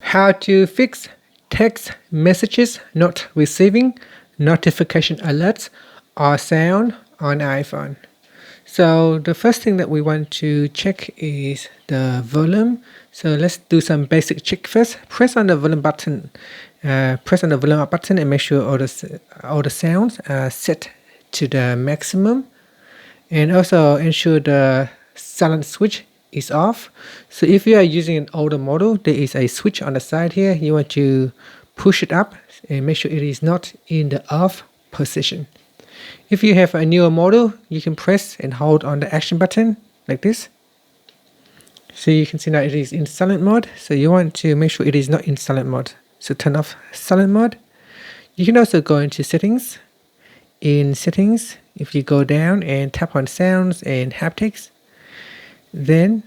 How to fix text messages not receiving notification alerts or sound on iPhone. So the first thing that we want to check is the volume. So let's do some basic check first. Press on the volume button. Press on the volume up button and make sure all the sounds are set to the maximum. And also ensure the silent switch is off. So if you are using an older model, there is a switch on the side here. You want to push it up and make sure it is not in the off position. If you have a newer model, you can press and hold on the action button like this. So you can see now it is in silent mode. So you want to make sure it is not in silent mode. So turn off silent mode. You can also go into settings. In settings, if you go down and tap on sounds and haptics, then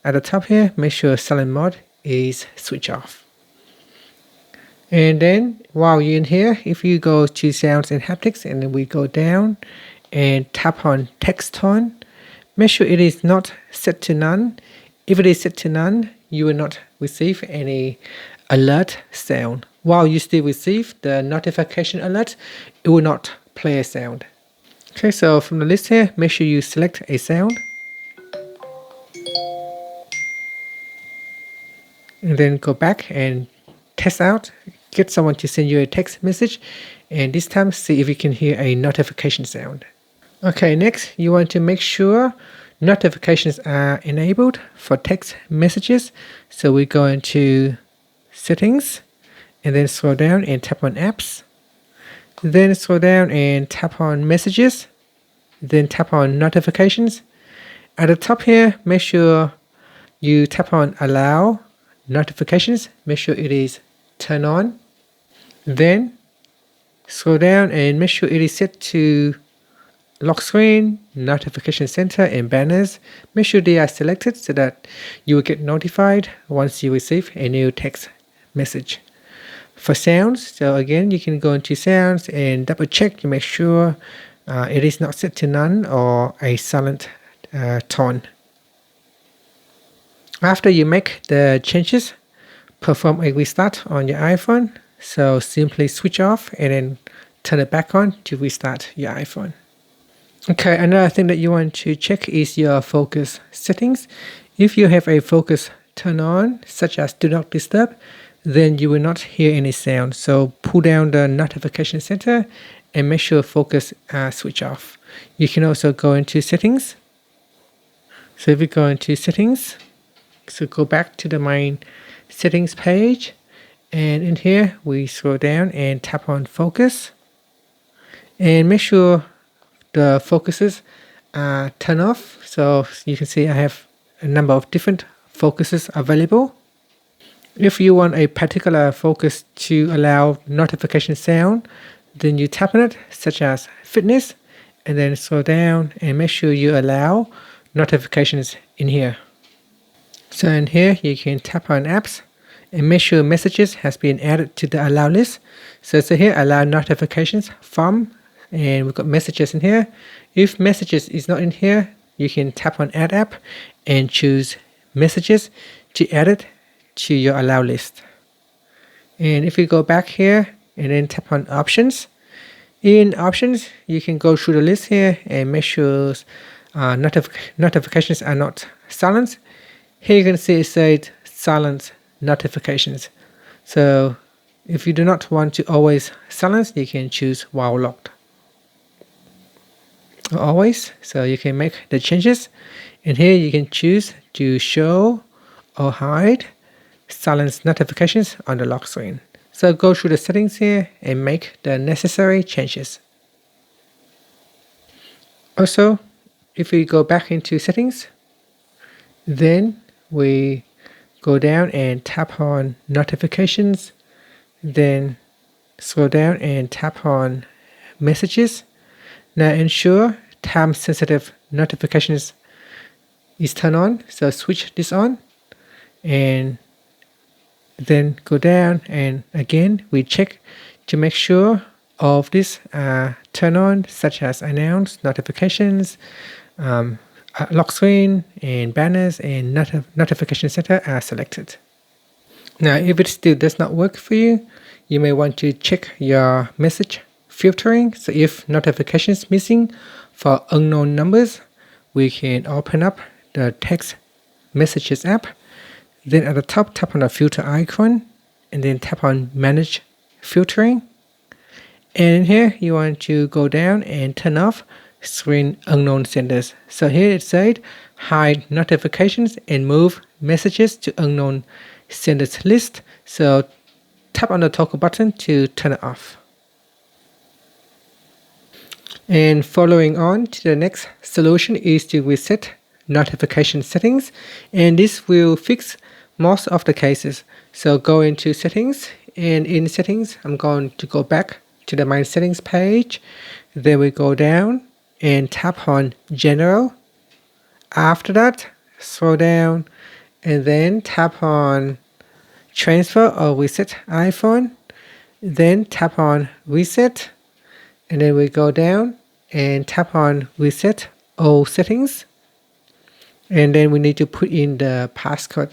at the top here, make sure silent mode is switched off. And then while you're in here, if you go to sounds and haptics and then we go down and tap on text tone, make sure it is not set to none. If it is set to none, you will not receive any alert sound. While you still receive the notification alert, it will not play a sound. Okay, so from the list here, make sure you select a sound. And then go back and test out. Get someone to send you a text message. And this time, see if you can hear a notification sound. Okay, next, you want to make sure notifications are enabled for text messages. So we go into settings and then scroll down and tap on apps. Then scroll down and tap on messages. Then tap on notifications. At the top here, make sure you tap on allow notifications. Make sure it is turned on. Then scroll down and make sure it is set to lock screen, notification center, and banners. Make sure they are selected so that you will get notified once you receive a new text message. For sounds, so again, you can go into sounds and double check to make sure it is not set to none or a silent tone. After you make the changes, perform a restart on your iPhone. So simply switch off and then turn it back on to restart your iPhone. Okay, another thing that you want to check is your focus settings. If you have a focus turned on, such as do not disturb, then you will not hear any sound. So pull down the notification center and make sure focus switch off. You can also go into settings. So if you go into settings, so go back to the main settings page, and in here we scroll down and tap on focus and make sure the focuses are turned off. So you can see I have a number of different focuses available. If you want a particular focus to allow notification sound, then you tap on it, such as fitness, and then scroll down and make sure you allow notifications in here. So in here, you can tap on apps and make sure messages has been added to the allow list. So here, allow notifications from, and we've got messages in here. If messages is not in here, you can tap on add app and choose messages to add it to your allow list. And if you go back here and then tap on options, in options you can go through the list here and make sure notifications are not silenced. Here you can see it says silence notifications. So if you do not want to always silence, you can choose while locked or always. So you can make the changes, and here you can choose to show or hide silence notifications on the lock screen. So go through the settings here and make the necessary changes. Also, if we go back into settings, then we go down and tap on notifications, then scroll down and tap on messages. Now ensure time sensitive notifications is turned on, so switch this on, and then go down and again we check to make sure all of this are turned on, such as announce, notifications, lock screen, and banners and notification center are selected. Now, if it still does not work for you, you may want to check your message filtering. So if notifications missing for unknown numbers, we can open up the text messages app. Then at the top, tap on the filter icon and then tap on manage filtering. And in here, you want to go down and turn off screen unknown senders. So here it said hide notifications and move messages to unknown senders list. So tap on the toggle button to turn it off. And following on to the next solution is to reset notification settings, and this will fix most of the cases. So go into settings, and in settings I'm going to go back to the my settings page. Then we go down and tap on general. After that, scroll down and then tap on transfer or reset iPhone. Then tap on reset, and then we go down and tap on reset all settings, and then we need to put in the passcode.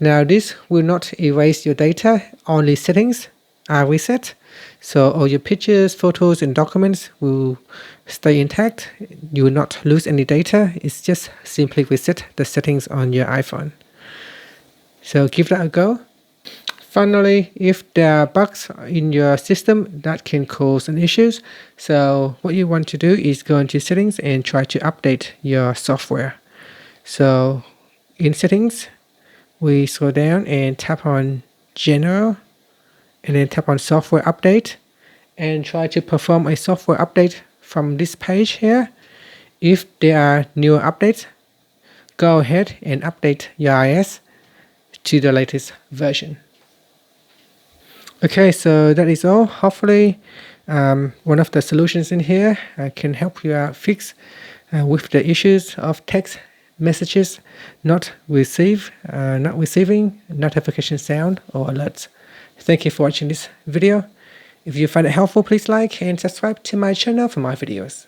Now this will not erase your data, only settings are reset, so all your pictures, photos and documents will stay intact. You will not lose any data. It's just simply reset the settings on your iPhone. So give that a go. Finally, if there are bugs in your system that can cause an issues, so what you want to do is go into settings and try to update your software. So in settings, we scroll down and tap on general and then tap on software update and try to perform a software update from this page here. If there are newer updates, go ahead and update your iOS to the latest version. Okay, so that is all. Hopefully one of the solutions in here can help you out fix with the issues of text messages not receiving notification sound or alerts. Thank you for watching this video. If you find it helpful, please like and subscribe to my channel for more videos.